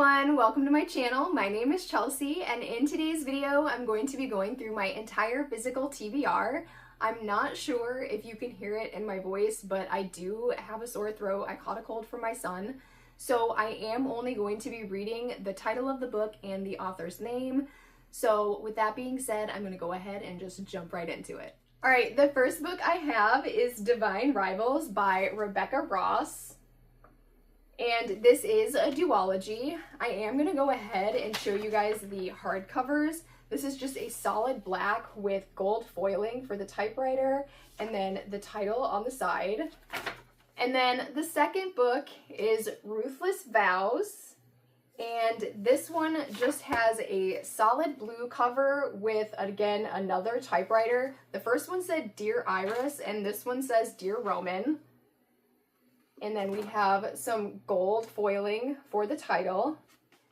everyone, welcome to my channel. My name is Chelsea, and in today's video I'm going to be going through my entire physical TBR. I'm not sure if you can hear it in my voice, but I do have a sore throat. I caught a cold from my son, so I am only going to be reading the title of the book and the author's name. So with that being said, I'm going to go ahead and just jump right into it. Alright, the first book I have is Divine Rivals by Rebecca Ross. And this is a duology. I am going to go ahead and show you guys the hardcovers. This is just a solid black with gold foiling for the typewriter and then the title on the side. And then the second book is Ruthless Vows. And this one just has a solid blue cover with, again, another typewriter. The first one said Dear Iris and this one says Dear Roman. And then we have some gold foiling for the title.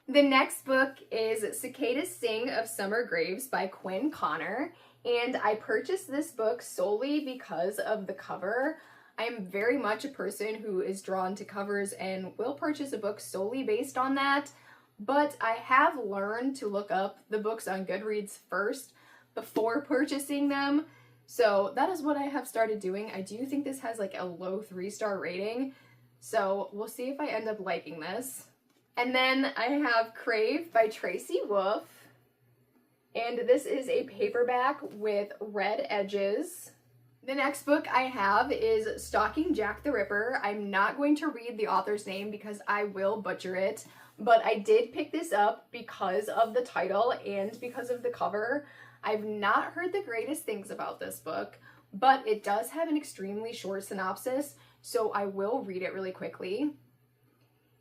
The next book is Cicadas Sing of Summer Graves by Quinn Connor. And I purchased this book solely because of the cover. I am very much a person who is drawn to covers and will purchase a book solely based on that. But I have learned to look up the books on Goodreads first before purchasing them. So that is what I have started doing. I do think this has like a low 3-star rating. So we'll see if I end up liking this. And then I have Crave by Tracy Wolff. And this is a paperback with red edges. The next book I have is Stalking Jack the Ripper. I'm not going to read the author's name because I will butcher it. But I did pick this up because of the title and because of the cover. I've not heard the greatest things about this book, but it does have an extremely short synopsis, so I will read it really quickly.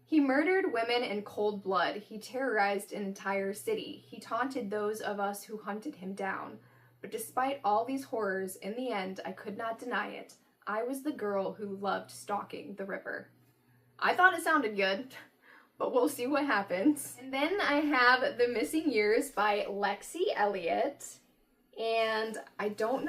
He murdered women in cold blood. He terrorized an entire city. He taunted those of us who hunted him down. But despite all these horrors, in the end, I could not deny it. I was the girl who loved stalking the Ripper. I thought it sounded good, but we'll see what happens. And then I have The Missing Years by Lexi Elliott. And I don't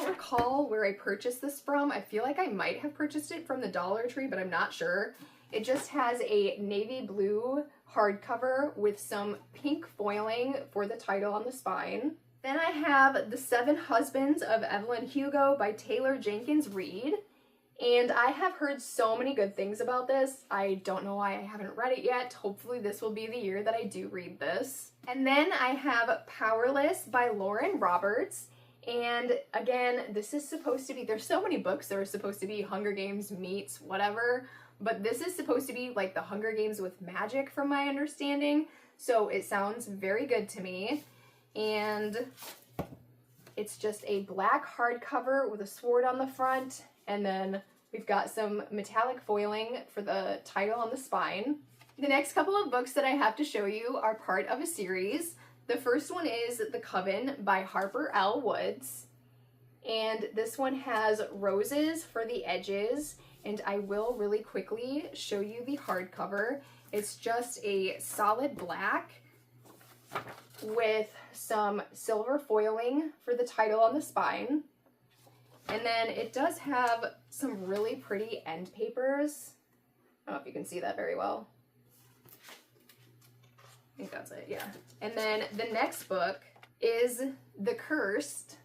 recall where I purchased this from. I feel like I might have purchased it from the Dollar Tree, but I'm not sure. It just has a navy blue hardcover with some pink foiling for the title on the spine. Then I have The Seven Husbands of Evelyn Hugo by Taylor Jenkins Reid. And I have heard so many good things about this. I don't know why I haven't read it yet. Hopefully this will be the year that I do read this. And then I have Powerless by Lauren Roberts. And again, this is supposed to be, there's so many books that are supposed to be Hunger Games meets whatever, but this is supposed to be like the Hunger Games with magic from my understanding. So it sounds very good to me. And it's just a black hardcover with a sword on the front. And then we've got some metallic foiling for the title on the spine. The next couple of books that I have to show you are part of a series. The first one is The Coven by Harper L. Woods. And this one has roses for the edges. And I will really quickly show you the hardcover. It's just a solid black with some silver foiling for the title on the spine. And then it does have some really pretty end papers. I don't know if you can see that very well. I think that's it, yeah. And then the next book is The Cursed.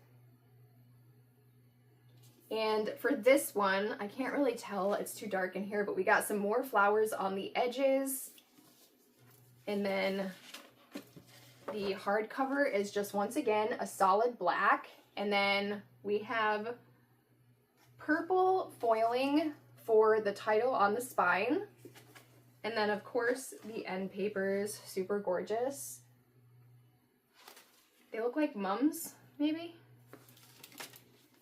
And for this one, I can't really tell, it's too dark in here, but we got some more flowers on the edges. And then the hardcover is just, once again, a solid black. And then we have purple foiling for the title on the spine. And then, of course, the end papers, super gorgeous. They look like mums, maybe?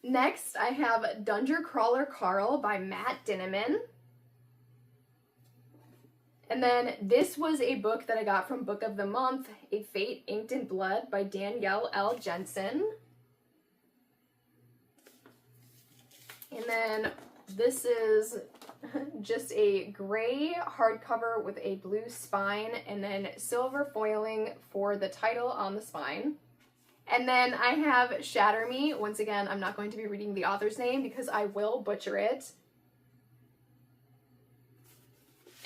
Next, I have Dungeon Crawler Carl by Matt Dinneman. And then this was a book that I got from Book of the Month, A Fate Inked in Blood by Danielle L. Jensen. And then this is just a gray hardcover with a blue spine and then silver foiling for the title on the spine. And then I have Shatter Me. Once again, I'm not going to be reading the author's name because I will butcher it.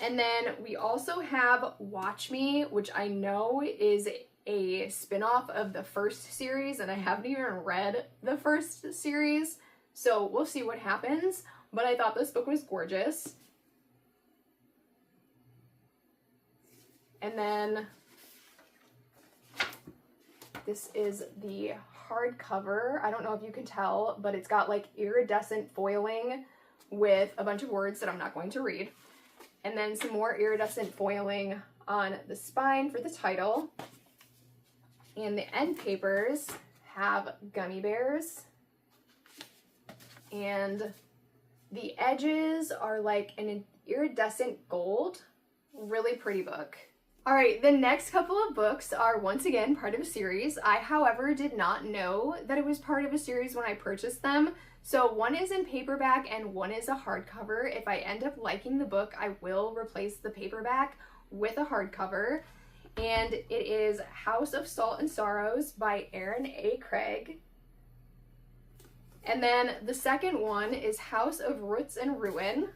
And then we also have Watch Me, which I know is a spin-off of the first series, and I haven't even read the first series, so we'll see what happens. But I thought this book was gorgeous. And then this is the hardcover. I don't know if you can tell, but it's got like iridescent foiling with a bunch of words that I'm not going to read. And then some more iridescent foiling on the spine for the title. And the end papers have gummy bears. And the edges are like an iridescent gold. Really pretty book. All right, the next couple of books are once again part of a series. I, however, did not know that it was part of a series when I purchased them. So one is in paperback and one is a hardcover. If I end up liking the book, I will replace the paperback with a hardcover. And it is House of Salt and Sorrows by Erin A. Craig. And then the second one is House of Roots and Ruin.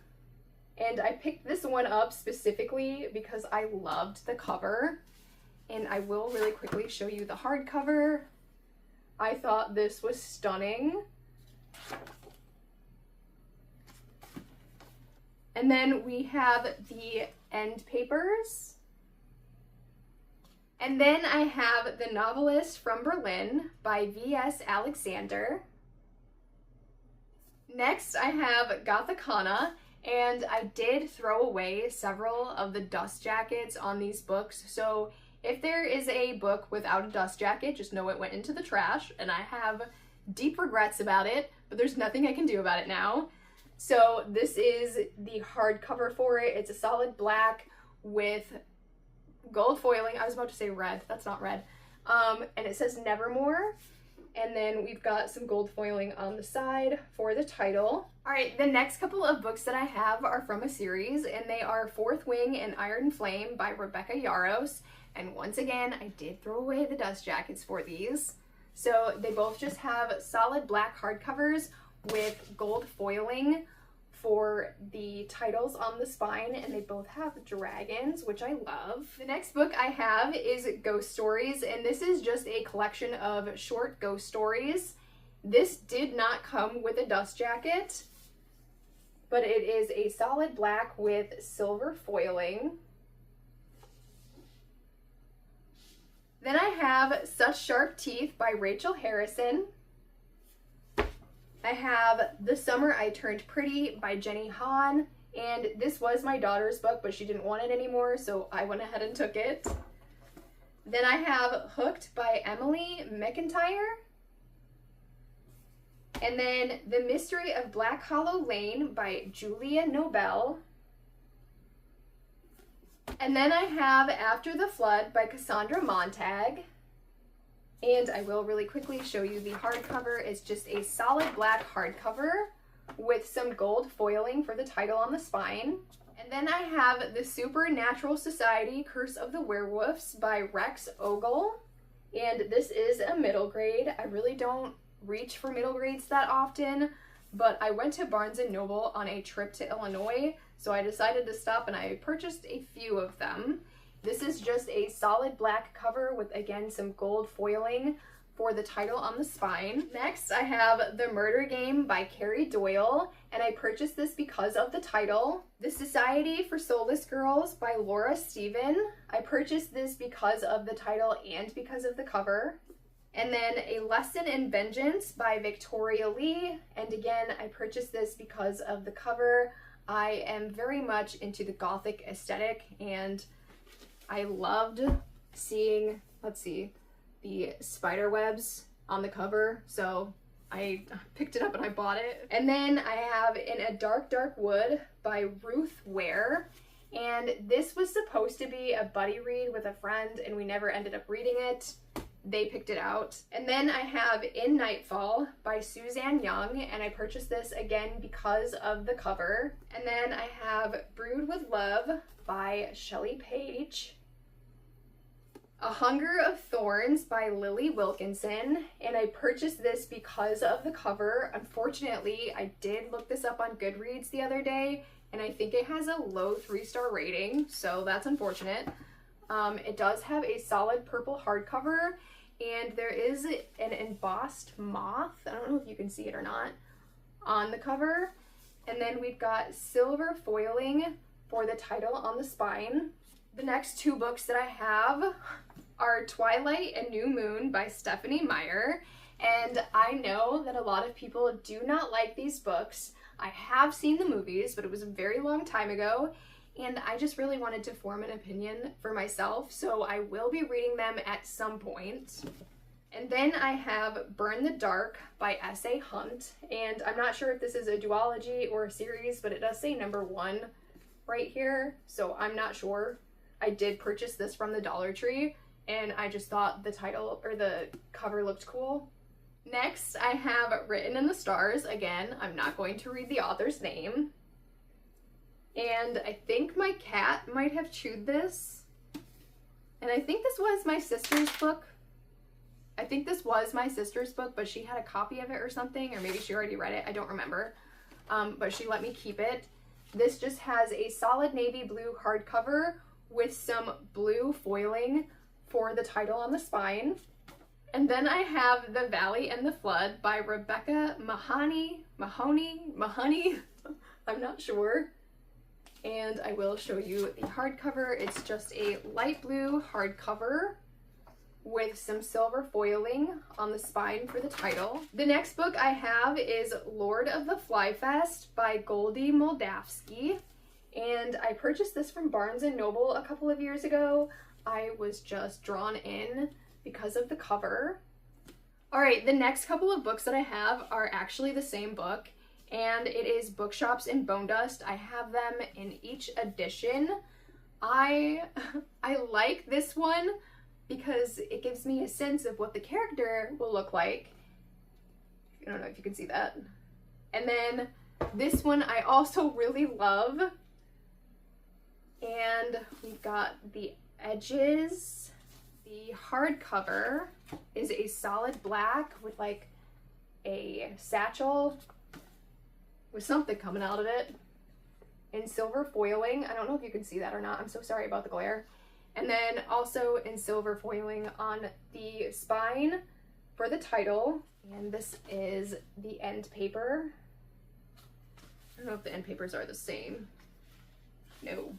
And I picked this one up specifically because I loved the cover. And I will really quickly show you the hardcover. I thought this was stunning. And then we have the end papers. And then I have The Novelist from Berlin by V.S. Alexander. Next I have Gothicana. And I did throw away several of the dust jackets on these books. So if there is a book without a dust jacket, just know it went into the trash. And I have deep regrets about it, but there's nothing I can do about it now. So this is the hardcover for it. It's a solid black with gold foiling. I was about to say red. That's not red. And it says Nevermore. And then we've got some gold foiling on the side for the title. All right, the next couple of books that I have are from a series, and they are Fourth Wing and Iron Flame by Rebecca Yarros. And once again, I did throw away the dust jackets for these. So they both just have solid black hardcovers with gold foiling for the titles on the spine, and they both have dragons, which I love. The next book I have is Ghost Stories, and this is just a collection of short ghost stories. This did not come with a dust jacket, but it is a solid black with silver foiling. Then I have Such Sharp Teeth by Rachel Harrison. I have The Summer I Turned Pretty by Jenny Han, and this was my daughter's book, but she didn't want it anymore, so I went ahead and took it. Then I have Hooked by Emily McIntyre. And then The Mystery of Black Hollow Lane by Julia Nobel. And then I have After the Flood by Cassandra Montag. And I will really quickly show you the hardcover. It's just a solid black hardcover with some gold foiling for the title on the spine. And then I have The Supernatural Society Curse of the Werewolves by Rex Ogle. And this is a middle grade. I really don't reach for middle grades that often, but I went to Barnes & Noble on a trip to Illinois, so I decided to stop and I purchased a few of them. This is just a solid black cover with, again, some gold foiling for the title on the spine. Next, I have The Murder Game by Carrie Doyle, and I purchased this because of the title. The Society for Soulless Girls by Laura Steven. I purchased this because of the title and because of the cover. And then A Lesson in Vengeance by Victoria Lee, and again, I purchased this because of the cover. I am very much into the gothic aesthetic, and I loved seeing, the spider webs on the cover, so I picked it up and I bought it. And then I have In a Dark, Dark Wood by Ruth Ware, and this was supposed to be a buddy read with a friend, and we never ended up reading it. They picked it out. And then I have In Nightfall by Suzanne Young, and I purchased this again because of the cover. And then I have Brewed with Love by Shelley Page. A Hunger of Thorns by Lily Wilkinson, and I purchased this because of the cover. Unfortunately, I did look this up on Goodreads the other day, and I think it has a low 3-star rating, so that's unfortunate. It does have a solid purple hardcover, and there is an embossed moth, I don't know if you can see it or not, on the cover. And then we've got silver foiling for the title on the spine. The next 2 books that I have are Twilight and New Moon by Stephanie Meyer. And I know that a lot of people do not like these books. I have seen the movies, but it was a very long time ago, and I just really wanted to form an opinion for myself, so I will be reading them at some point. And then I have Burn the Dark by S.A. Hunt, and I'm not sure if this is a duology or a series, but it does say #1 right here, so I'm not sure. I did purchase this from the Dollar Tree, and I just thought the title or the cover looked cool. Next, I have Written in the Stars. Again, I'm not going to read the author's name. And I think my cat might have chewed this. And I think this was my sister's book. But she had a copy of it or something, or maybe she already read it. I don't remember. But she let me keep it. This just has a solid navy blue hardcover with some blue foiling for the title on the spine. And then I have The Valley and the Flood by Rebecca Mahoney. I'm not sure. And I will show you the hardcover. It's just a light blue hardcover with some silver foiling on the spine for the title. The next book I have is Lord of the Flyfest by Goldie Moldavsky. And I purchased this from Barnes & Noble a couple of years ago. I was just drawn in because of the cover. All right, the next couple of books that I have are actually the same book, and it is Bookshops in Bone Dust. I have them in each edition. I like this one because it gives me a sense of what the character will look like. I don't know if you can see that. And then this one I also really love. And we've got the edges. The hardcover is a solid black with like a satchel with something coming out of it in silver foiling. I don't know if you can see that or not. I'm so sorry about the glare. And then also in silver foiling on the spine for the title. And this is the end paper. I don't know if the end papers are the same. No.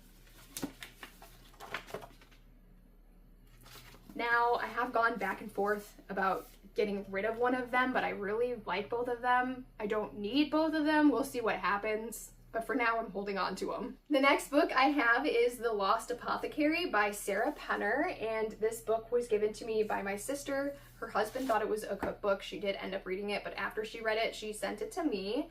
Now, I have gone back and forth about getting rid of one of them, but I really like both of them. I don't need both of them. We'll see what happens. But for now, I'm holding on to them. The next book I have is The Lost Apothecary by Sarah Penner, and this book was given to me by my sister. Her husband thought it was a cookbook. She did end up reading it, but after she read it, she sent it to me.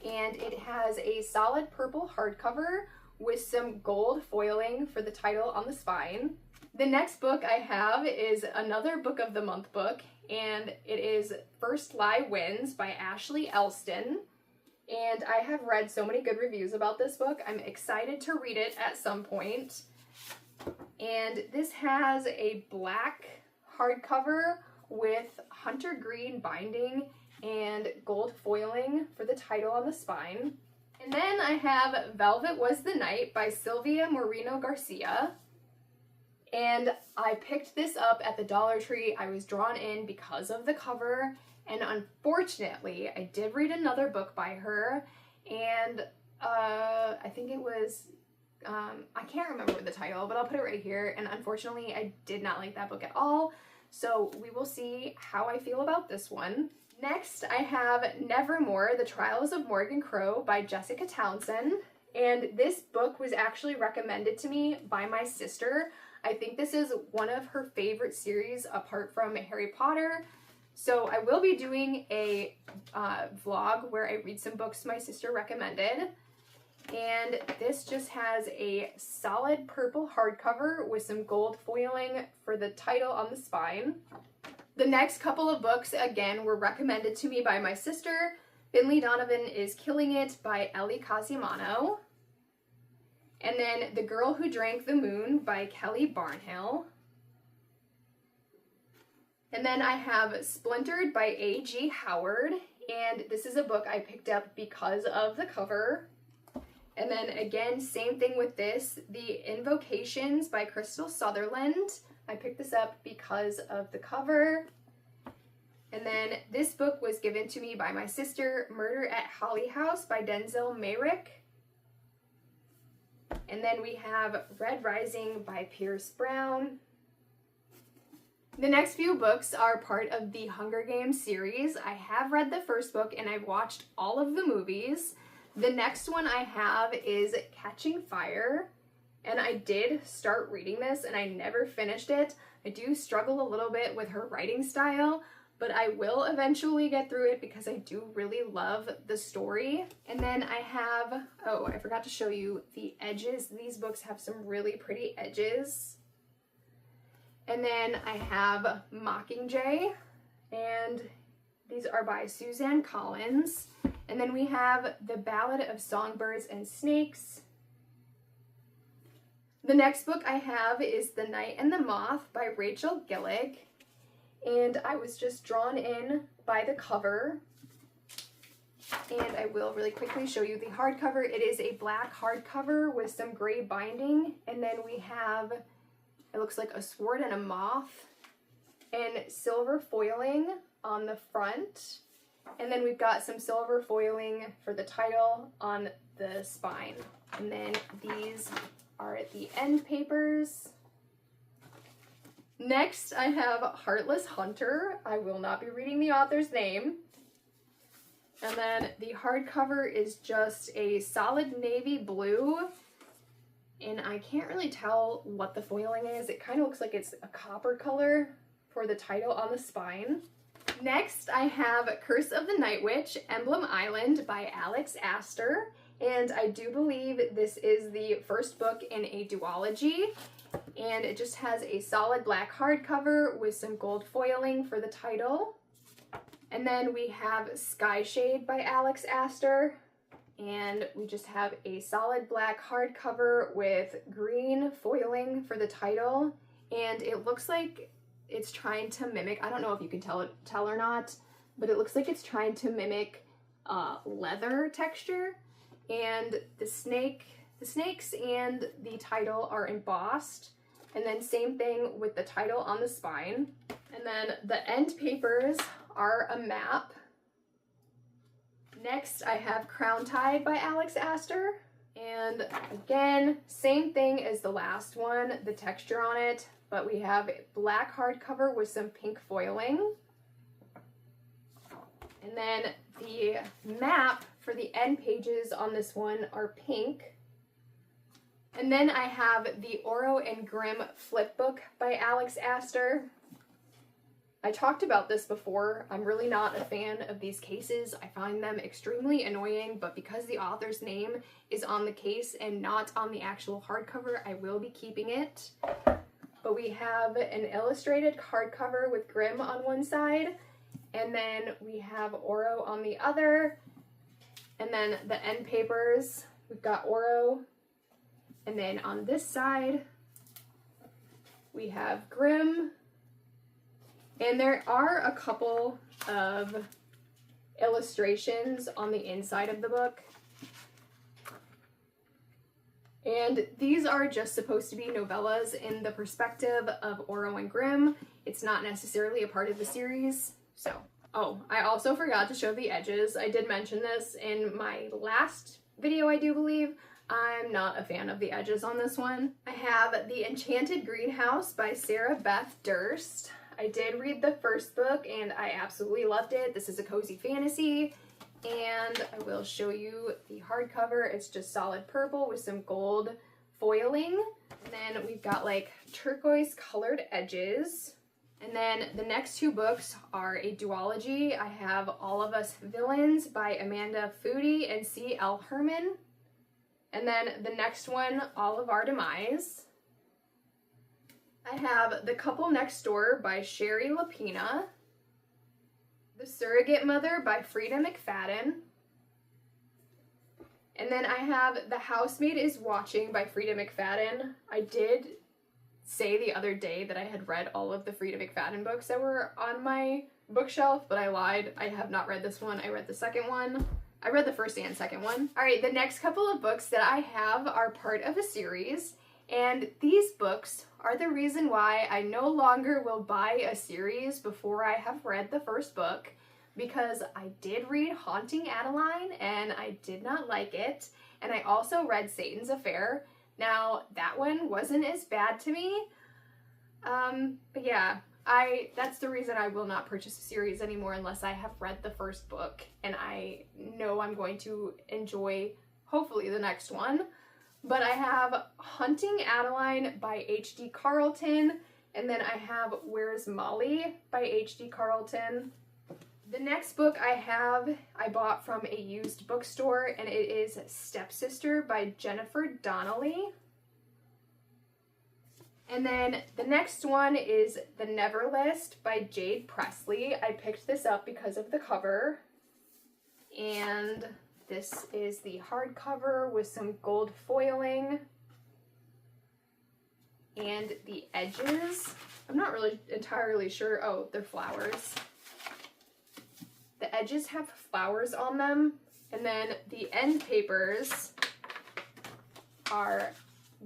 And it has a solid purple hardcover with some gold foiling for the title on the spine. The next book I have is another Book of the Month book, and it is First Lie Wins by Ashley Elston. And I have read so many good reviews about this book. I'm excited to read it at some point. And this has a black hardcover with hunter green binding and gold foiling for the title on the spine. And then I have Velvet Was the Night by Sylvia Moreno Garcia. And I picked this up at the Dollar Tree. I was drawn in because of the cover, and unfortunately, I did read another book by her, and I think it was, I can't remember the title, but I'll put it right here, and unfortunately, I did not like that book at all, so we will see how I feel about this one. Next, I have Nevermore, The Trials of Morgan Crow by Jessica Townsend, and this book was actually recommended to me by my sister. I think this is one of her favorite series apart from Harry Potter. So I will be doing a vlog where I read some books my sister recommended. And this just has a solid purple hardcover with some gold foiling for the title on the spine. The next couple of books, again, were recommended to me by my sister. Finley Donovan is Killing It by Ellie Casimano. And then The Girl Who Drank the Moon by Kelly Barnhill. And then I have Splintered by A.G. Howard, and this is a book I picked up because of the cover. And then again, same thing with this, The Invocations by Crystal Sutherland. I picked this up because of the cover. And then this book was given to me by my sister, Murder at Holly House by Denzel Mayrick. And then we have Red Rising by Pierce Brown. The next few books are part of the Hunger Games series. I have read the first book and I've watched all of the movies. The next one I have is Catching Fire. And I did start reading this and I never finished it. I do struggle a little bit with her writing style, but I will eventually get through it because I do really love the story. And then I have, oh, I forgot to show you the edges. These books have some really pretty edges. And then I have Mockingjay, and these are by Suzanne Collins. And then we have The Ballad of Songbirds and Snakes. The next book I have is The Night and the Moth by Rachel Gillig. And I was just drawn in by the cover. And I will really quickly show you the hardcover. It is a black hardcover with some gray binding. And then we have, it looks like a sword and a moth and silver foiling on the front. And then we've got some silver foiling for the title on the spine. And then these are the end papers. Next, I have Heartless Hunter. I will not be reading the author's name. And then the hardcover is just a solid navy blue. And I can't really tell what the foiling is. It kind of looks like it's a copper color for the title on the spine. Next, I have Curse of the Night Witch, Emblem Island by Alex Astor. And I do believe this is the first book in a duology. And it just has a solid black hardcover with some gold foiling for the title. And then we have Skyshade by Alex Astor. And we just have a solid black hardcover with green foiling for the title. And it looks like it's trying to mimic, I don't know if you can tell or not, but it looks like it's trying to mimic leather texture. And the snakes and the title are embossed. And then same thing with the title on the spine. And then the end papers are a map. Next, I have Crown Tide by Alex Astor. And again, same thing as the last one, the texture on it, but we have black hardcover with some pink foiling. And then the map for the end pages on this one are pink. And then I have the Oro and Grimm flip book by Alex Astor. I talked about this before. I'm really not a fan of these cases. I find them extremely annoying, but because the author's name is on the case and not on the actual hardcover, I will be keeping it. But we have an illustrated hardcover with Grimm on one side, and then we have Oro on the other, and then the end papers, we've got Oro, and then on this side, we have Grimm. And there are a couple of illustrations on the inside of the book. And these are just supposed to be novellas in the perspective of Oro and Grimm. It's not necessarily a part of the series. So, oh, I also forgot to show the edges. I did mention this in my last video, I do believe. I'm not a fan of the edges on this one. I have The Enchanted Greenhouse by Sarah Beth Durst. I did read the first book and I absolutely loved it. This is a cozy fantasy, and I will show you the hardcover. It's just solid purple with some gold foiling. And then we've got like turquoise colored edges. And then the next two books are a duology. I have All of Us Villains by Amanda Foody and C.L. Herman. And then the next one, All of Our Demise. I have The Couple Next Door by Sherry Lapina. The Surrogate Mother by Frida McFadden. And then I have The Housemaid is Watching by Frida McFadden. I did say the other day that I had read all of the Frida McFadden books that were on my bookshelf, but I lied. I have not read this one. I read the second one. I read the first and second one. All right, the next couple of books that I have are part of a series, and these books are the reason why I no longer will buy a series before I have read the first book, because I did read Haunting Adeline and I did not like it, and I also read Satan's Affair. Now, that one wasn't as bad to me, but yeah, that's the reason I will not purchase a series anymore unless I have read the first book and I know I'm going to enjoy, hopefully, the next one. But I have Hunting Adeline by H.D. Carlton, and then I have Where's Molly by H.D. Carlton. The next book I bought from a used bookstore, and it is Stepsister by Jennifer Donnelly. And then the next one is The Never List by Jade Presley. I picked this up because of the cover. And this is the hardcover with some gold foiling. And the edges, I'm not really entirely sure. Oh, they're flowers. The edges have flowers on them. And then the end papers are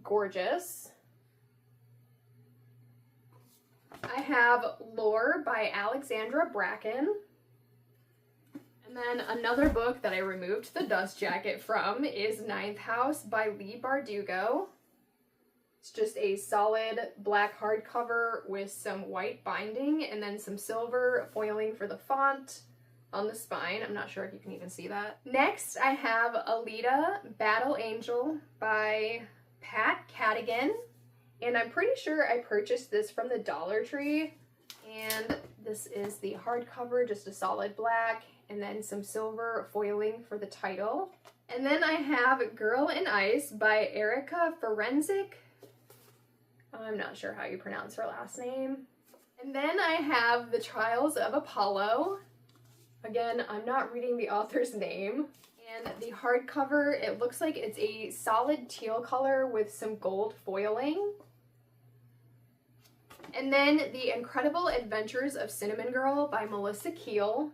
gorgeous. I have Lore by Alexandra Bracken. And then another book that I removed the dust jacket from is Ninth House by Leigh Bardugo. It's just a solid black hardcover with some white binding and then some silver foiling for the font on the spine. I'm not sure if you can even see that. Next, I have Alita Battle Angel by Pat Cadigan. And I'm pretty sure I purchased this from the Dollar Tree. And this is the hardcover, just a solid black, and then some silver foiling for the title. And then I have Girl in Ice by Erica Forensic. I'm not sure how you pronounce her last name. And then I have The Trials of Apollo. Again, I'm not reading the author's name. And the hardcover, it looks like it's a solid teal color with some gold foiling. And then The Incredible Adventures of Cinnamon Girl by Melissa Keel.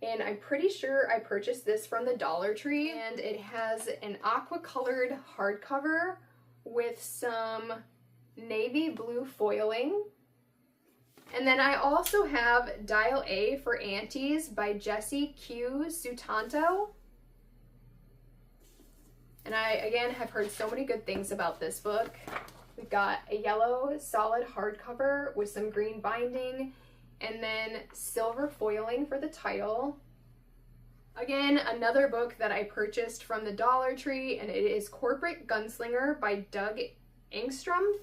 And I'm pretty sure I purchased this from the Dollar Tree. And it has an aqua-colored hardcover with some navy blue foiling. And then I also have Dial A for Aunties by Jessie Q. Sutanto. And I, again, have heard so many good things about this book. We've got a yellow solid hardcover with some green binding and then silver foiling for the title. Again, another book that I purchased from the Dollar Tree, and it is Corporate Gunslinger by Doug Engstrom.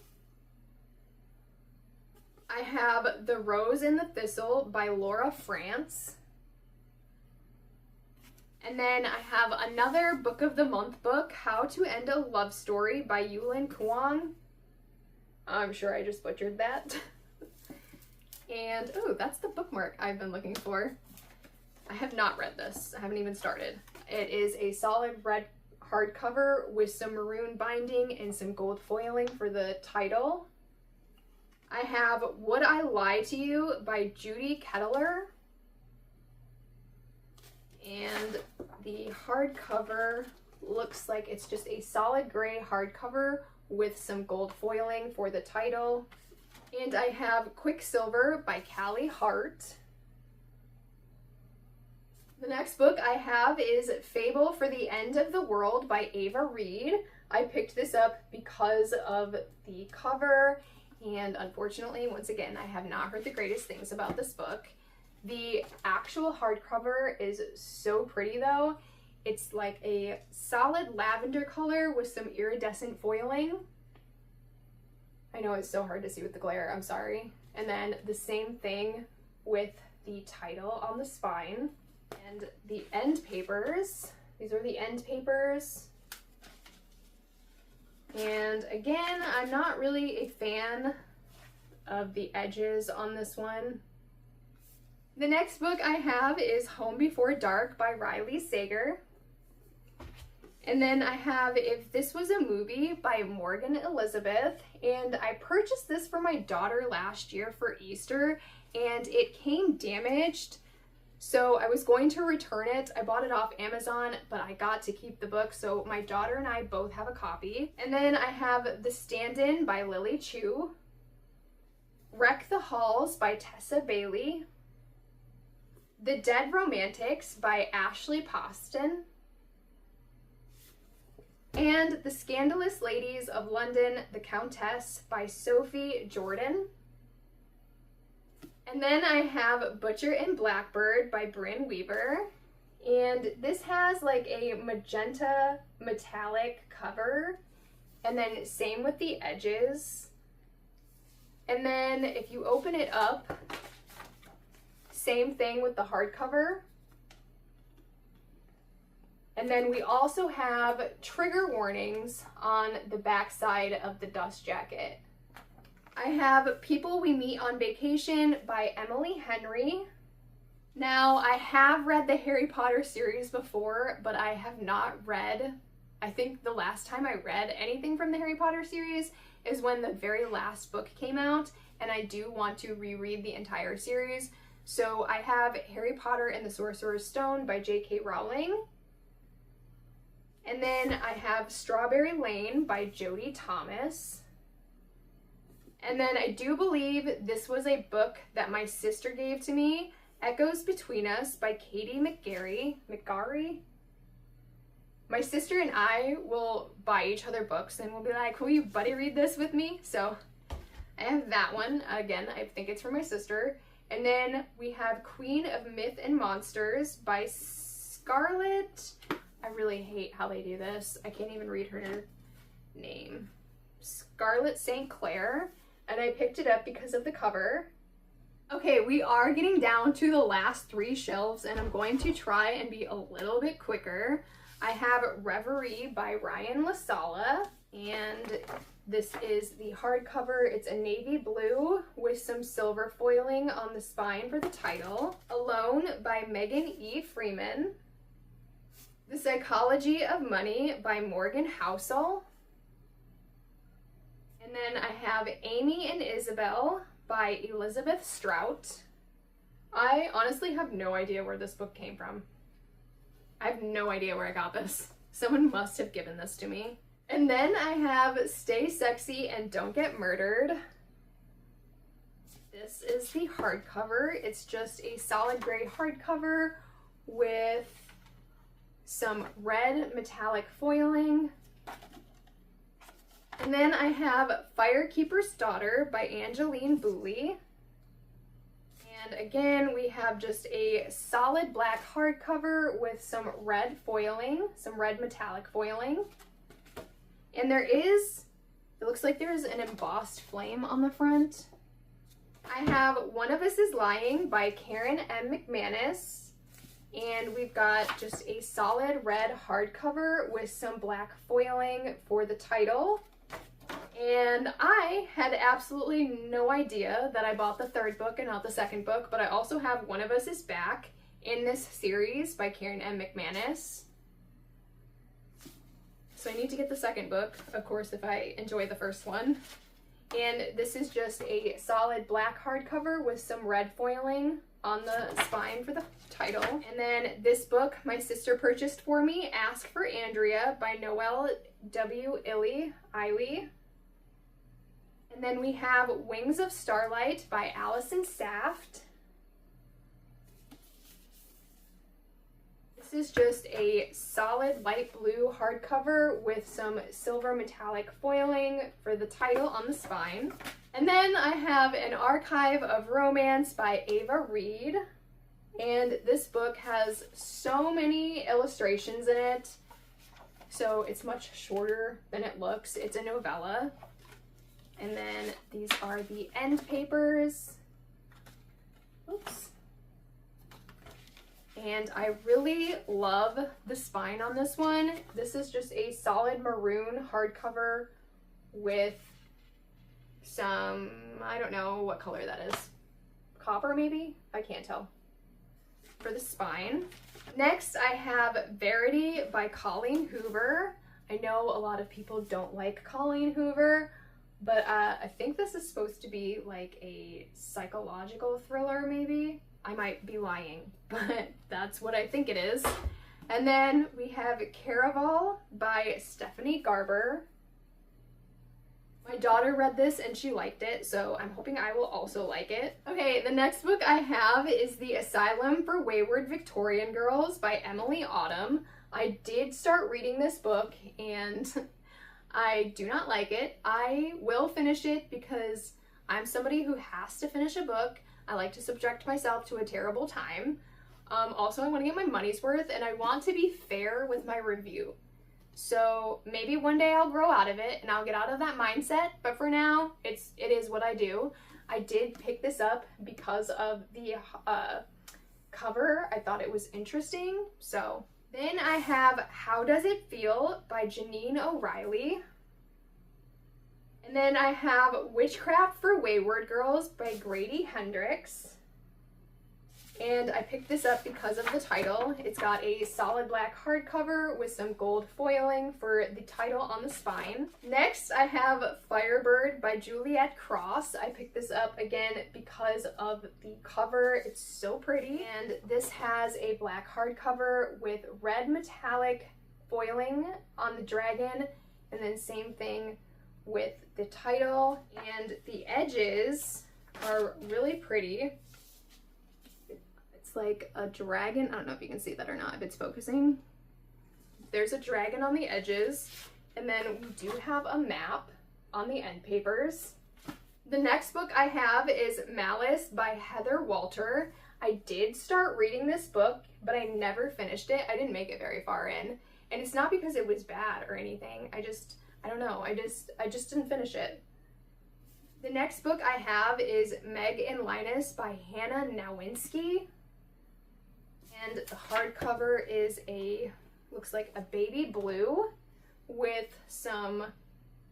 I have The Rose and the Thistle by Laura France. And then I have another Book of the Month book, How to End a Love Story by Yulin Kuang. I'm sure I just butchered that. And, oh, that's the bookmark I've been looking for. I have not read this. I haven't even started. It is a solid red hardcover with some maroon binding and some gold foiling for the title. I have Would I Lie to You by Judy Kettler. And the hardcover looks like it's just a solid gray hardcover with some gold foiling for the title. And I have Quicksilver by Callie Hart. The next book I have is Fable for the End of the World by Ava Reed. I picked this up because of the cover, and unfortunately, once again, I have not heard the greatest things about this book. The actual hardcover is so pretty though. It's like a solid lavender color with some iridescent foiling. I know it's so hard to see with the glare, I'm sorry. And then the same thing with the title on the spine. And the end papers, these are the end papers. And again, I'm not really a fan of the edges on this one. The next book I have is Home Before Dark by Riley Sager. And then I have If This Was a Movie by Morgan Elizabeth. And I purchased this for my daughter last year for Easter, and it came damaged. So I was going to return it. I bought it off Amazon, but I got to keep the book, so my daughter and I both have a copy. And then I have The Stand-In by Lily Chu, Wreck the Halls by Tessa Bailey, The Dead Romantics by Ashley Poston, and The Scandalous Ladies of London, The Countess by Sophie Jordan. And then I have Butcher and Blackbird by Brynn Weaver. And this has like a magenta metallic cover. And then same with the edges. And then if you open it up, same thing with the hardcover. And then we also have trigger warnings on the back side of the dust jacket. I have People We Meet on Vacation by Emily Henry. Now, I have read the Harry Potter series before, but I have not read, I think the last time I read anything from the Harry Potter series is when the very last book came out, and I do want to reread the entire series. So I have Harry Potter and the Sorcerer's Stone by J.K. Rowling. And then I have Strawberry Lane by Jodie Thomas. And then I do believe this was a book that my sister gave to me, Echoes Between Us by Katie McGarry. My sister and I will buy each other books and we'll be like, will you buddy read this with me? So I have that one. Again, I think it's for my sister. And then we have Queen of Myth and Monsters by Scarlett. I really hate how they do this. I can't even read her name. Scarlett St. Clair. And I picked it up because of the cover. Okay, we are getting down to the last 3 shelves, and I'm going to try and be a little bit quicker. I have Reverie by Ryan LaSala, and this is the hardcover. It's a navy blue with some silver foiling on the spine for the title. Alone by Megan E. Freeman. The Psychology of Money by Morgan Housel. And then I have Amy and Isabel by Elizabeth Strout. I honestly have no idea where this book came from. I have no idea where I got this. Someone must have given this to me. And then I have Stay Sexy and Don't Get Murdered. This is the hardcover. It's just a solid gray hardcover with some red metallic foiling. And then I have Firekeeper's Daughter by Angeline Booley. And again, we have just a solid black hardcover with some red foiling, some red metallic foiling. And there is, it looks like there's an embossed flame on the front. I have One of Us is Lying by Karen M. McManus. And we've got just a solid red hardcover with some black foiling for the title. And I had absolutely no idea that I bought the 3rd book and not the 2nd book, but I also have One of Us is Back in this series by Karen M. McManus. So I need to get the 2nd book, of course, if I enjoy the first one. And this is just a solid black hardcover with some red foiling on the spine for the title. And then this book my sister purchased for me, Ask for Andrea by Noelle W. Iley. And then we have Wings of Starlight by Allison Saft. This is just a solid light blue hardcover with some silver metallic foiling for the title on the spine. And then I have An Archive of Romance by Ava Reed. And this book has so many illustrations in it. So it's much shorter than it looks. It's a novella. And then these are the end papers. Oops. And I really love the spine on this one. This is just a solid maroon hardcover with some, I don't know what color that is. Copper maybe? I can't tell. For the spine. Next I have Verity by Colleen Hoover. I know a lot of people don't like Colleen Hoover, but I think this is supposed to be like a psychological thriller maybe. I might be lying, but that's what I think it is. And then we have Caraval by Stephanie Garber. My daughter read this and she liked it, so I'm hoping I will also like it. Okay, the next book I have is The Asylum for Wayward Victorian Girls by Emily Autumn. I did start reading this book and I do not like it. I will finish it because I'm somebody who has to finish a book. I like to subject myself to a terrible time. Also, I want to get my money's worth and I want to be fair with my review. So maybe one day I'll grow out of it and I'll get out of that mindset, but for now, it is what I do. I did pick this up because of the cover. I thought it was interesting. So then I have How Does It Feel by Janine O'Reilly. And then I have Witchcraft for Wayward Girls by Grady Hendrix. And I picked this up because of the title. It's got a solid black hardcover with some gold foiling for the title on the spine. Next, I have Firebird by Juliet Cross. I picked this up again because of the cover. It's so pretty. And this has a black hardcover with red metallic foiling on the dragon. And then same thing with the title. And the edges are really pretty. Like a dragon. I don't know if you can see that or not, if it's focusing. There's a dragon on the edges, and then we do have a map on the end papers. The next book I have is Malice by Heather Walter. I did start reading this book, but I never finished it. I didn't make it very far in, and it's not because it was bad or anything. I don't know. I just didn't finish it. The next book I have is Meg and Linus by Hannah Nowinski. And the hardcover is looks like a baby blue with some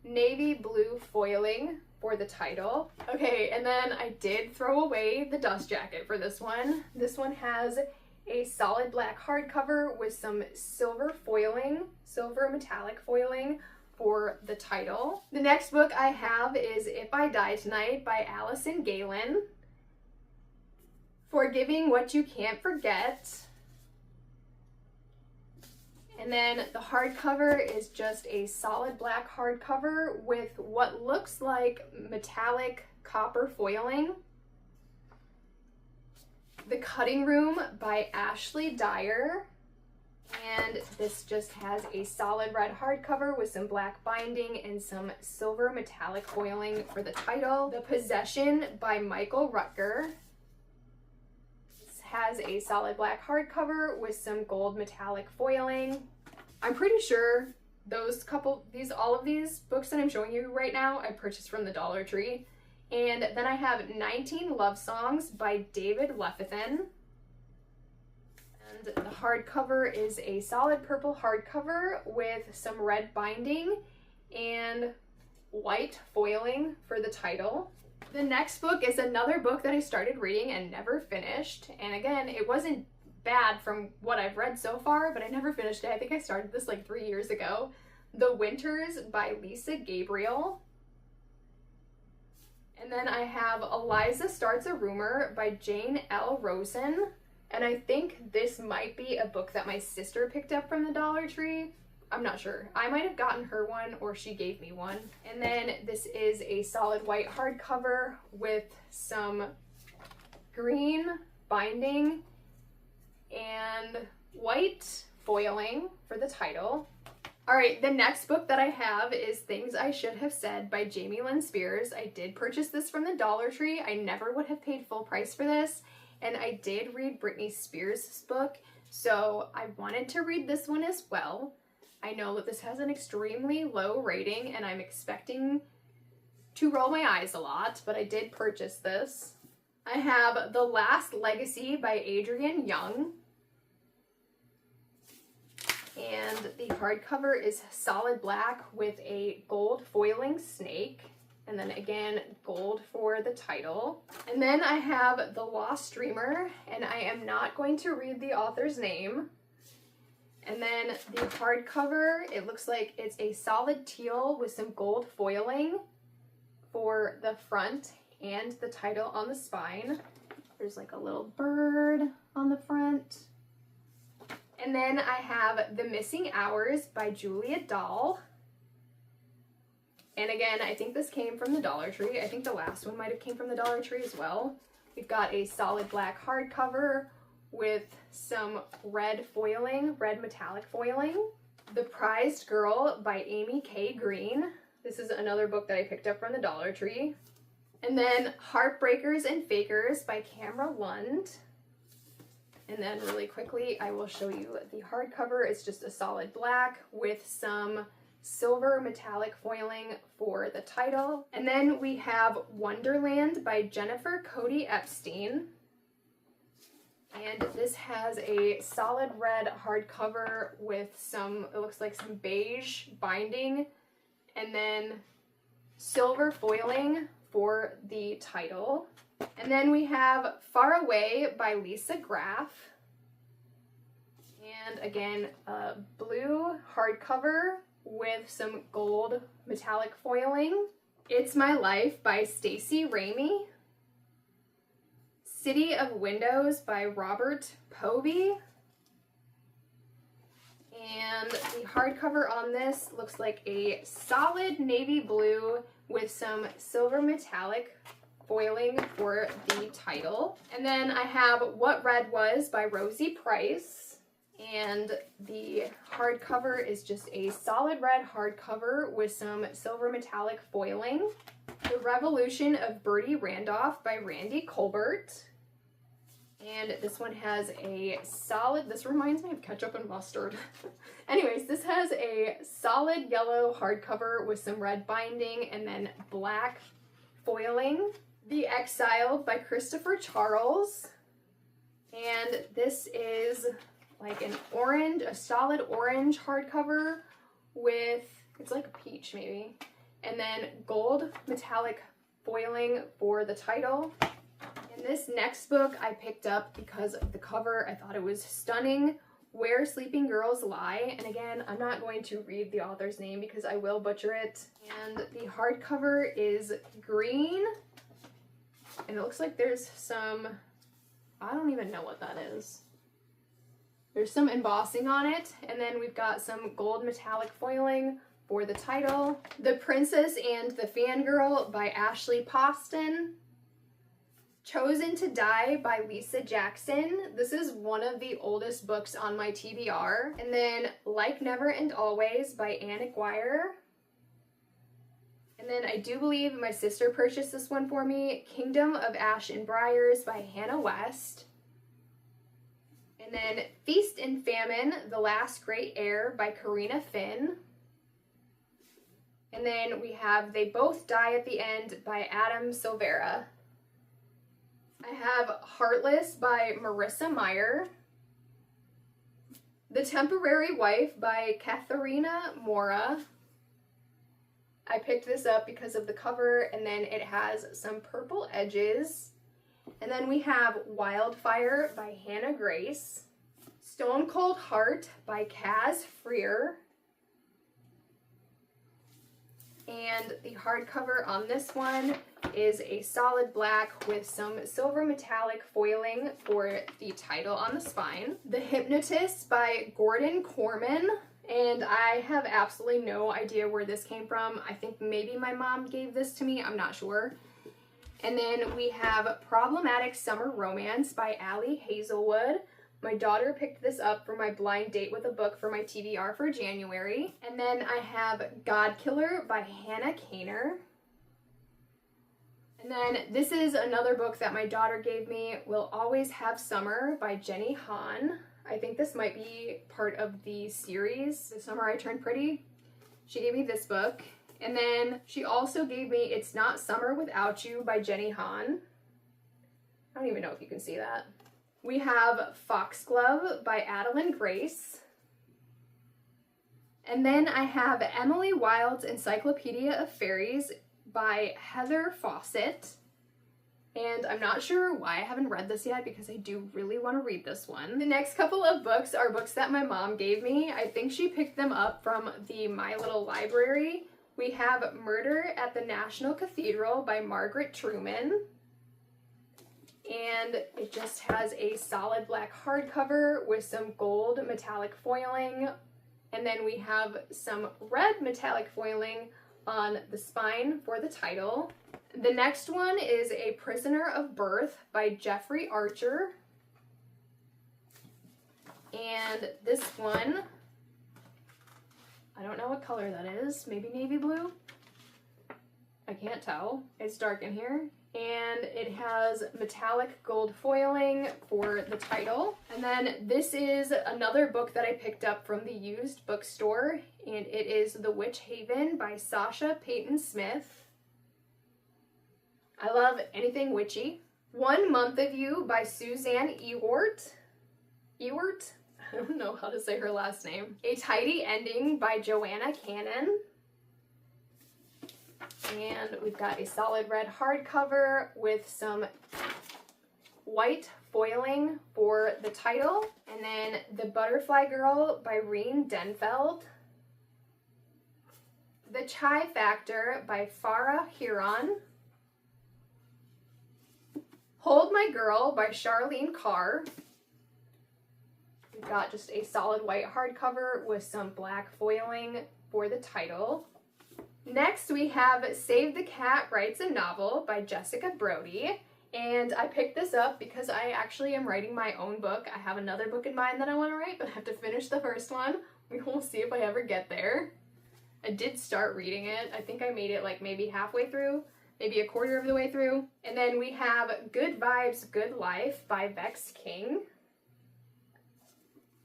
navy blue foiling for the title. Okay, and then I did throw away the dust jacket for this one. This one has a solid black hardcover with some silver foiling, silver metallic foiling for the title. The next book I have is If I Die Tonight by Allison Galen. Forgiving What You Can't Forget. And then the hardcover is just a solid black hardcover with what looks like metallic copper foiling. The Cutting Room by Ashley Dyer. And this just has a solid red hardcover with some black binding and some silver metallic foiling for the title. The Possession by Michael Rutger. Has a solid black hardcover with some gold metallic foiling. I'm pretty sure all of these books that I'm showing you right now I purchased from the Dollar Tree. And then I have 19 Love Songs by David Leffethan. And the hardcover is a solid purple hardcover with some red binding and white foiling for the title. The next book is another book that I started reading and never finished. And again, it wasn't bad from what I've read so far, but I never finished it. I think I started this like 3 years ago. The Winters by Lisa Gabriel. And then I have Eliza Starts a Rumor by Jane L. Rosen. And I think this might be a book that my sister picked up from the Dollar Tree. I'm not sure. I might have gotten her one or she gave me one. And then this is a solid white hardcover with some green binding and white foiling for the title. All right, the next book that I have is Things I Should Have Said by Jamie Lynn Spears. I did purchase this from the Dollar Tree. I never would have paid full price for this. And I did read Britney Spears' book, so I wanted to read this one as well. I know that this has an extremely low rating and I'm expecting to roll my eyes a lot, but I did purchase this. I have The Last Legacy by Adrienne Young. And the hardcover is solid black with a gold foiling snake. And then again, gold for the title. And then I have The Lost Dreamer, and I am not going to read the author's name. And then the hardcover, it looks like it's a solid teal with some gold foiling for the front and the title on the spine. There's like a little bird on the front. And then I have The Missing Hours by Julia Dahl. And again, I think this came from the Dollar Tree. I think the last one might have came from the Dollar Tree as well. We've got a solid black hardcover with some red foiling, red metallic foiling. The Prized Girl by Amy K. Green. This is another book that I picked up from the Dollar Tree. And then Heartbreakers and Fakers by Camera Lund. And then really quickly, I will show you the hardcover. It's just a solid black with some silver metallic foiling for the title. And then we have Wonderland by Jennifer Cody Epstein. And this has a solid red hardcover with some, it looks like some beige binding, and then silver foiling for the title. And then we have Far Away by Lisa Graff. And again, a blue hardcover with some gold metallic foiling. It's My Life by Stacey Ramey. City of Windows by Robert Povey. And the hardcover on this looks like a solid navy blue with some silver metallic foiling for the title. And then I have What Red Was by Rosie Price. And the hardcover is just a solid red hardcover with some silver metallic foiling. The Revolution of Bertie Randolph by Randy Colbert. And this one has a solid, this reminds me of ketchup and mustard. Anyways, this has a solid yellow hardcover with some red binding and then black foiling. The Exiled by Christopher Charles. And this is like an orange, a solid orange hardcover with, it's like a peach maybe, and then gold metallic foiling for the title. And this next book I picked up because of the cover. I thought it was stunning. Where Sleeping Girls Lie. And again, I'm not going to read the author's name because I will butcher it. And the hardcover is green. And it looks like there's some, I don't even know what that is. There's some embossing on it. And then we've got some gold metallic foiling for the title. The Princess and the Fangirl by Ashley Poston. Chosen to Die by Lisa Jackson. This is one of the oldest books on my TBR. And then Like Never and Always by Anne Aguirre. And then I do believe my sister purchased this one for me. Kingdom of Ash and Briars by Hannah West. And then Feast and Famine, The Last Great Heir by Karina Finn. And then we have They Both Die at the End by Adam Silvera. I have Heartless by Marissa Meyer. The Temporary Wife by Katharina Mora. I picked this up because of the cover, and then it has some purple edges. And then we have Wildfire by Hannah Grace. Stone Cold Heart by Kaz Freer. And the hardcover on this one is a solid black with some silver metallic foiling for the title on the spine. The Hypnotist by Gordon Corman. And I have absolutely no idea where this came from. I think maybe my mom gave this to me. I'm not sure. And then we have Problematic Summer Romance by Allie Hazelwood. My daughter picked this up for my blind date with a book for my TBR for January. And then I have God Killer by Hannah Kaner. And then this is another book that my daughter gave me, We'll Always Have Summer by Jenny Han. I think this might be part of the series, The Summer I Turned Pretty. She gave me this book. And then she also gave me It's Not Summer Without You by Jenny Han. I don't even know if you can see that. We have Foxglove by Adeline Grace. And then I have Emily Wilde's Encyclopedia of Fairies by Heather Fawcett. And I'm not sure why I haven't read this yet because I do really want to read this one. The next couple of books are books that my mom gave me. I think she picked them up from the My Little Library. We have Murder at the National Cathedral by Margaret Truman. and it just has a solid black hardcover with some gold metallic foiling, and then we have some red metallic foiling on the spine for the title. The next one is A Prisoner of Birth by Jeffrey Archer. And this one, I don't know what color that is, maybe navy blue? I can't tell. It's dark in here. And it has metallic gold foiling for the title. And then this is another book that I picked up from the used bookstore, and it is The Witch Haven by Sasha Peyton Smith. I love anything witchy. 1 Month of You by Suzanne Ewart. Ewart? I don't know how to say her last name. A Tidy Ending by Joanna Cannon. And we've got a solid red hardcover with some white foiling for the title. And then The Butterfly Girl by Reen Denfeld. The Chai Factor by Farah Huron. Hold My Girl by Charlene Carr. We've got just a solid white hardcover with some black foiling for the title. Next we have Save the Cat Writes a Novel by Jessica Brody, and I picked this up because I actually am writing my own book. I have another book in mind that I want to write, but I have to finish the first one. We will see if I ever get there. I did start reading it. I think I made it like maybe halfway through, maybe a quarter of the way through. And then we have Good Vibes, Good Life by Vex King.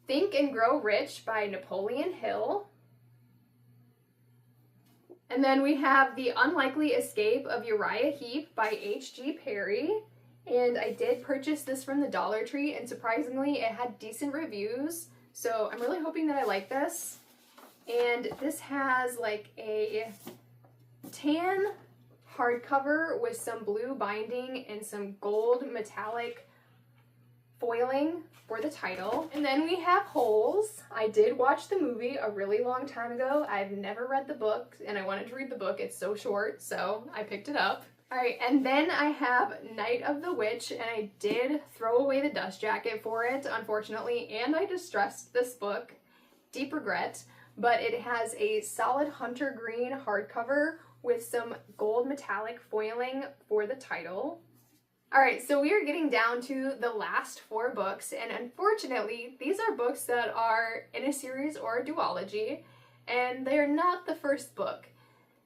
Think and Grow Rich by Napoleon Hill. And then we have The Unlikely Escape of Uriah Heep by H.G. Perry. And I did purchase this from the Dollar Tree, and surprisingly it had decent reviews. So I'm really hoping that I like this. And this has like a tan hardcover with some blue binding and some gold metallic foiling for the title. And then we have Holes. I did watch the movie a really long time ago. I've never read the book, and I wanted to read the book. It's so short, so I picked it up. Alright, and then I have Night of the Witch, and I did throw away the dust jacket for it, unfortunately, and I distressed this book. Deep regret, but it has a solid hunter green hardcover with some gold metallic foiling for the title. Alright, so we are getting down to the last 4 books, and unfortunately, these are books that are in a series or a duology, and they're not the first book.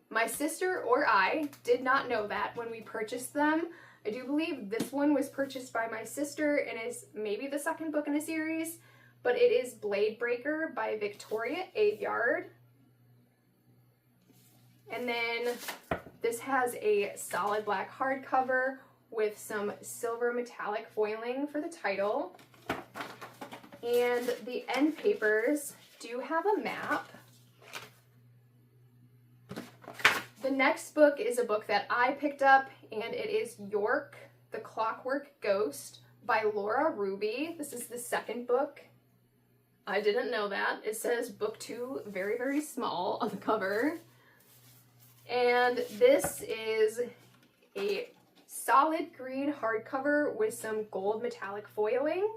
My sister or I did not know that when we purchased them. I do believe this one was purchased by my sister and is maybe the second book in a series, but it is Blade Breaker by Victoria Aveyard. And then this has a solid black hardcover with some silver metallic foiling for the title. And the end papers do have a map. The next book is a book that I picked up, and it is York, the Clockwork Ghost by Laura Ruby. This is the second book. I didn't know that. It says book 2 very, very small on the cover. And this is a solid green hardcover with some gold metallic foiling.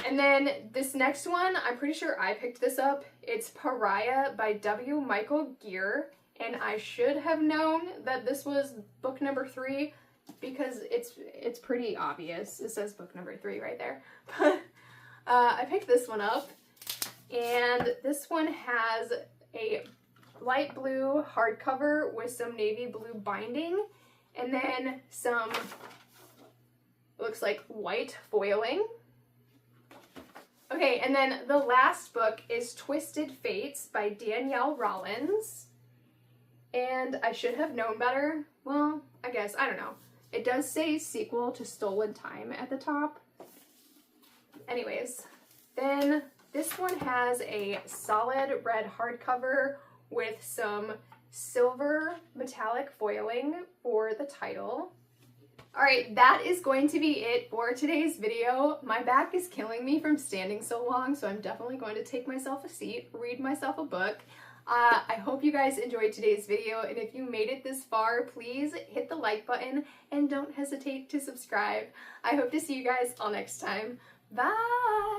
And then this next one, I'm pretty sure I picked this up. It's Pariah by W. Michael Gear. And I should have known that this was book number 3 because it's pretty obvious. It says book number 3 right there. But I picked this one up, and this one has a light blue hardcover with some navy blue binding, and then some, looks like white foiling. Okay, and then the last book is Twisted Fates by Danielle Rollins. And I should have known better. Well, I guess, I don't know. It does say sequel to Stolen Time at the top. Anyways, then this one has a solid red hardcover with some silver metallic foiling for the title. Alright, that is going to be it for today's video. My back is killing me from standing so long, so I'm definitely going to take myself a seat, read myself a book. I hope you guys enjoyed today's video, and if you made it this far, please hit the like button and don't hesitate to subscribe. I hope to see you guys all next time. Bye!